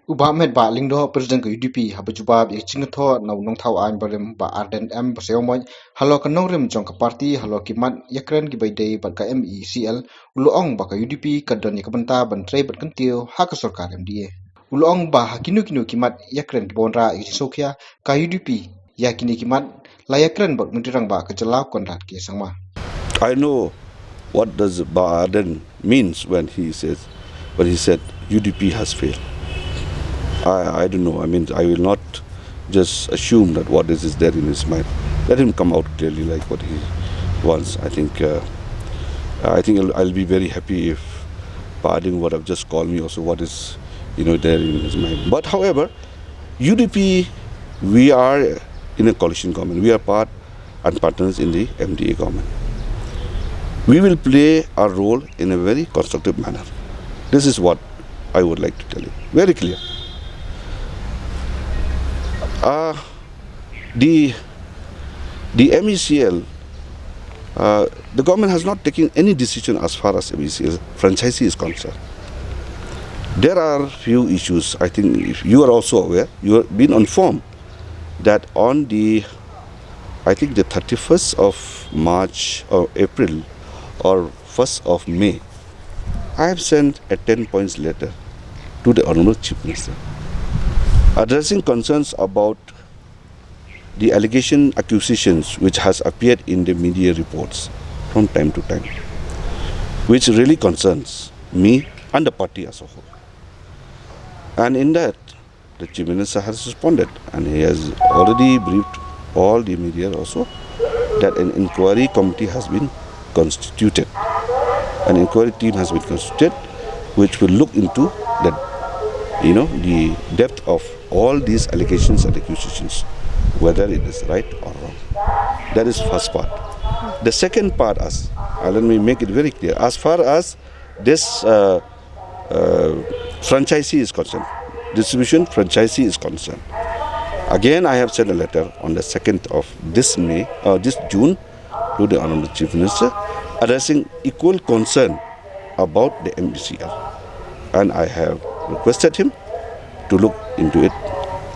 Uba Metbah Lyngdoh President ke UDP habajubab ye chingatho na nong thau an barem ba arden m baseomoy halo ka nongrim jong ka party halo kimat yakren ki baydei ba ka MECL uloong ba ka UDP ka don ka banta ban trei ban kyntiew ha ka Sorkar MDA uloong ba hakinu kinu kimat yakren ki bonra ye sokhya ka UDP ya kini kimat la yakren bot muntirang ba ka jalaw konrat ke sangma. I know what does Ba'aden means when he said UDP has failed. I don't know. I mean, I will not just assume that what is there in his mind. Let him come out clearly like what he wants. I think I'll be very happy if Ba'aden would have just called me also what is there in his mind. But however, UDP, we are in a coalition government. We are part and partners in the MDA government. We will play our role in a very constructive manner. This is what I would like to tell you. Very clear. The MECL, the government has not taken any decision as far as MECL franchisee is concerned. There are few issues. I think if you are also aware, you have been informed that on the 31st of March or April or 1st of May, I have sent a 10 points letter to the Honorable Chief Minister addressing concerns about the accusations which has appeared in the media reports from time to time, which really concerns me and the party as a whole. And in that, the Chief Minister has responded, and he has already briefed all the media also that an inquiry committee has been constituted. An inquiry team has been constituted which will look into the depth of all these allegations and accusations, whether it is right or wrong. That is first part. The second part, let me make it very clear, as far as this franchisee is concerned, distribution franchisee is concerned. Again, I have sent a letter on the 2nd of this June to the Honorable Chief Minister addressing equal concern about the MECL. And I have requested him to look into it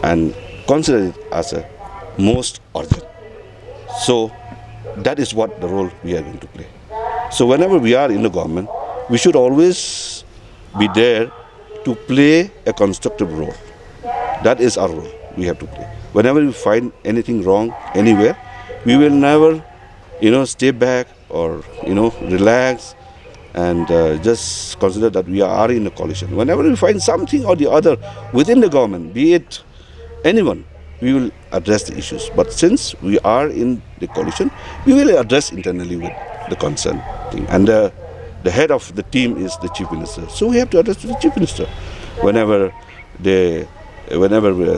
and consider it as a most urgent. So that is what the role we are going to play. So whenever we are in the government, we should always be there to play a constructive role. That is our role we have to play. Whenever we find anything wrong anywhere, we will never, stay back or, relax and just consider that we are in a coalition. Whenever we find something or the other within the government, be it anyone, we will address the issues. But since we are in the coalition, we will address internally with the concern thing. And the head of the team is the Chief Minister. So we have to address to the Chief Minister whenever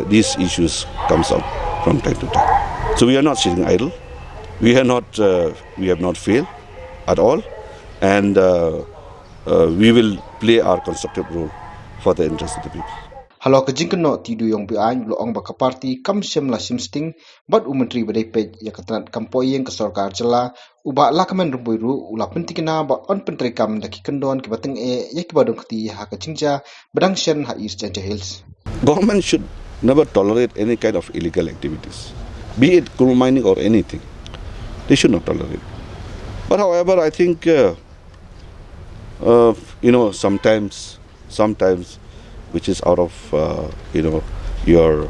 these issues comes up from time to time. So we are not sitting idle. We have not failed at all, and we will play our constructive role for the interest of the people. Halo ka jingkano tidu yong bi an uloong ba ka party kam sem la simsting bat umentri badai pej ya katrat kampoyeng ka Sorkar jala uba lakaman rumbuiru ula pentikina ba on pentri kam daki kendon ki bateng ya ki badong kti ha ka jingja badang shen ha East Janja Hills. Government should never tolerate any kind of illegal activities, be it coal mining or anything. They should not tolerate. But however, I think sometimes which is out of your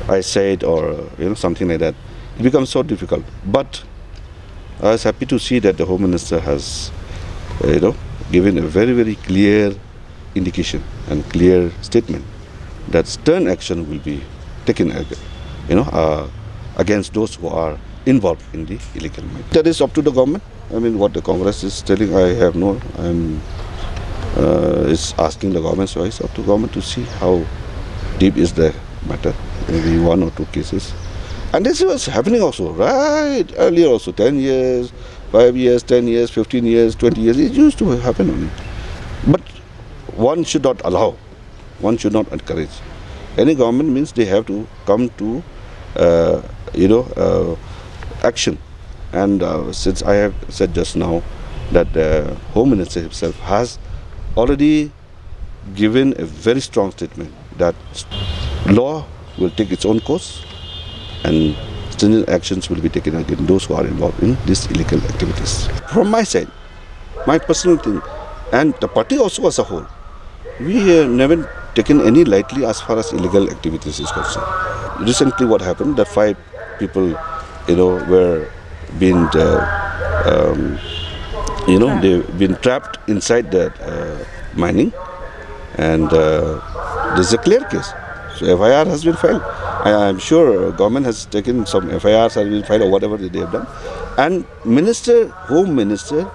eyesight or something like that, it becomes so difficult. But I was happy to see that the Home Minister has given a very, very clear indication and clear statement that stern action will be taken against those who are involved in the illegal mining. That is up to the government. I mean, what the Congress is telling, is asking the government, so it's up to government to see how deep is the matter, maybe 1 or 2 cases. And this was happening also, right earlier also, 10 years, 5 years, 10 years, 15 years, 20 years, it used to happen only. But one should not allow, one should not encourage. Any government means they have to come to, action. And since I have said just now that the Home Minister himself has already given a very strong statement that law will take its own course and stringent actions will be taken against those who are involved in these illegal activities. From my side, my personal thing, and the party also as a whole, we have never taken any lightly as far as illegal activities is concerned. Recently, what happened? That 5 people, were being, they've been trapped inside that mining, and there's a clear case. So FIR has been filed. I am sure government has taken some FIRs has been filed or whatever they have done, and Home Minister,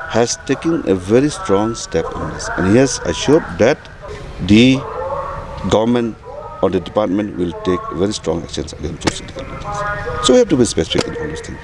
has taken a very strong step on this, and he has assured that the government or the department will take very strong actions against those illegal activities. So we have to be specific in all those things.